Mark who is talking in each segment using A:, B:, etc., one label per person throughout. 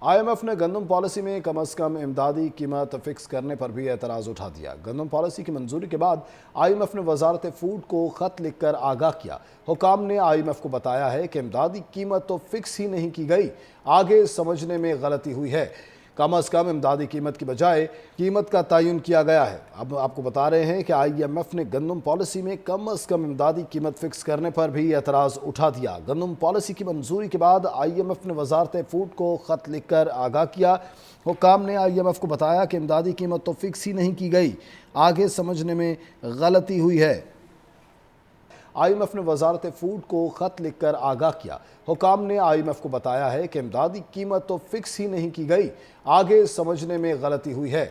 A: IMF نے گندم policy میں کم از کم امدادی قیمت فکس کرنے پر بھی اعتراض اٹھا دیا۔ گندم پالیسی کی منظوری کے بعد IMF نے وزارت فوڈ کو خط لکھ کر آگاہ کیا۔ حکام نے IMF کو بتایا ہے کہ امدادی قیمت تو فکس ہی نہیں کی گئی، آگے سمجھنے میں غلطی ہوئی ہے۔ کم از کم امدادی قیمت کی بجائے قیمت کا تعین کیا گیا ہے۔ اب آپ کو بتا رہے ہیں کہ IMF نے گندم پالیسی میں کم از کم امدادی قیمت فکس کرنے پر بھی اعتراض اٹھا دیا۔ گندم پالیسی کی منظوری کے بعد IMF نے وزارت فوڈ کو خط لکھ کر آگاہ کیا۔ حکام نے IMF کو بتایا کہ امدادی قیمت تو فکس ہی نہیں کی گئی، آگے سمجھنے میں غلطی ہوئی ہے۔ IMF نے وزارت فوڈ کو خط لکھ کر آگاہ کیا۔ حکام نے IMF کو بتایا ہے کہ امدادی قیمت تو فکس ہی نہیں کی گئی، آگے سمجھنے میں غلطی ہوئی ہے۔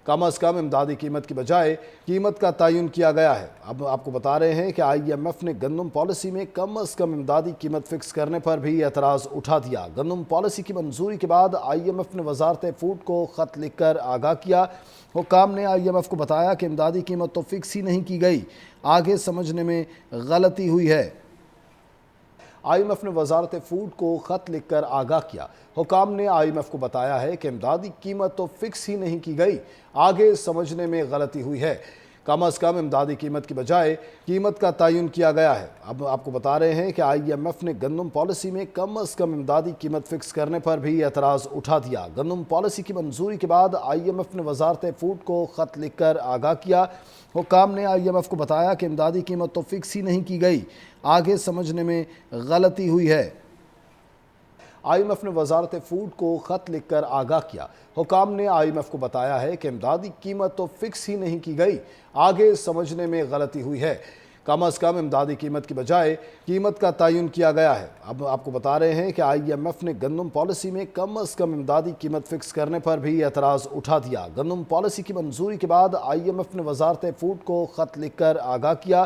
A: کم از کم امدادی قیمت کی بجائے قیمت کا تعین کیا گیا ہے۔ اب آپ کو بتا رہے ہیں کہ IMF نے گندم پالیسی میں کم از کم امدادی قیمت فکس کرنے پر بھی اعتراض اٹھا دیا۔ گندم پالیسی کی منظوری کے بعد IMF نے وزارت فوڈ کو خط لکھ کر آگاہ کیا۔ حکام نے IMF کو بتایا کہ امدادی قیمت تو فکس ہی نہیں کی گئی، آگے سمجھنے میں غلطی ہوئی ہے۔ IMF نے وزارت فوڈ کو خط لکھ کر آگاہ کیا۔ حکام نے IMF کو بتایا ہے کہ امدادی قیمت تو فکس ہی نہیں کی گئی، آگے سمجھنے میں غلطی ہوئی ہے۔ کم از کم امدادی قیمت کی بجائے قیمت کا تعین کیا گیا ہے۔ اب آپ کو بتا رہے ہیں کہ IMF نے گندم پالیسی میں کم از کم امدادی قیمت فکس کرنے پر بھی اعتراض اٹھا دیا۔ گندم پالیسی کی منظوری کے بعد IMF نے وزارت فوڈ کو خط لکھ کر آگاہ کیا۔ حکام نے IMF کو بتایا کہ امدادی قیمت تو فکس ہی نہیں کی گئی، آگے سمجھنے میں غلطی ہوئی ہے۔ IMF نے وزارت فوڈ کو خط لکھ کر آگاہ کیا۔ حکام نے IMF کو بتایا ہے کہ امدادی قیمت تو فکس ہی نہیں کی گئی، آگے سمجھنے میں غلطی ہوئی ہے۔ کم از کم امدادی قیمت کی بجائے قیمت کا تعین کیا گیا ہے۔ اب آپ کو بتا رہے ہیں کہ IMF نے گندم پالیسی میں کم از کم امدادی قیمت فکس کرنے پر بھی اعتراض اٹھا دیا۔ گندم پالیسی کی منظوری کے بعد IMF نے وزارت فوڈ کو خط لکھ کر آگاہ کیا۔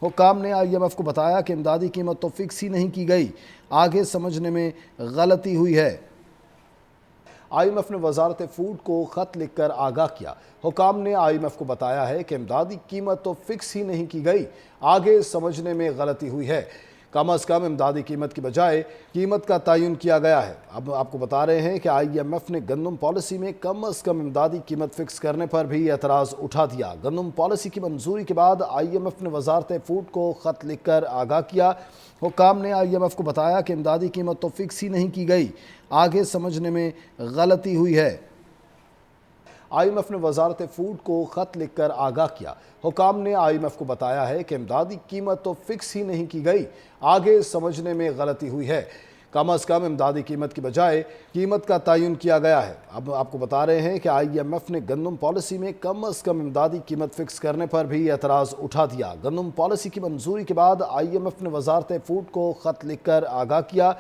A: حکام نے IMF کو بتایا کہ امدادی قیمت تو فکس ہی نہیں کی گئی، آگے سمجھنے میں غلطی ہوئی ہے۔ IMF نے وزارت فوڈ کو خط لکھ کر آگاہ کیا۔ حکام نے IMF کو بتایا ہے کہ امدادی قیمت تو فکس ہی نہیں کی گئی، آگے سمجھنے میں غلطی ہوئی ہے۔ کم از کم امدادی قیمت کی بجائے قیمت کا تعین کیا گیا ہے۔ اب آپ کو بتا رہے ہیں کہ IMF نے گندم پالیسی میں کم از کم امدادی قیمت فکس کرنے پر بھی اعتراض اٹھا دیا۔ گندم پالیسی کی منظوری کے بعد IMF نے وزارت فوڈ کو خط لکھ کر آگاہ کیا۔ حکام نے IMF کو بتایا کہ امدادی قیمت تو فکس ہی نہیں کی گئی، آگے سمجھنے میں غلطی ہوئی ہے۔ IMF نے وزارت فوڈ کو خط لکھ کر آگاہ کیا۔ حکام نے IMF کو بتایا ہے کہ امدادی قیمت تو فکس ہی نہیں کی گئی، آگے سمجھنے میں غلطی ہوئی ہے۔ کم از کم امدادی قیمت کی بجائے قیمت کا تعین کیا گیا ہے۔ اب آپ کو بتا رہے ہیں کہ IMF نے گندم پالیسی میں کم از کم امدادی قیمت فکس کرنے پر بھی اعتراض اٹھا دیا۔ گندم پالیسی کی منظوری کے بعد IMF نے وزارت فوڈ کو خط لکھ کر آگاہ کیا۔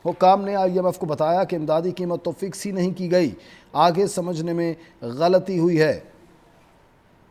A: حکام نے IMF کو بتایا کہ امدادی قیمت تو فکس ہی نہیں کی گئی، آگے سمجھنے میں غلطی ہوئی ہے۔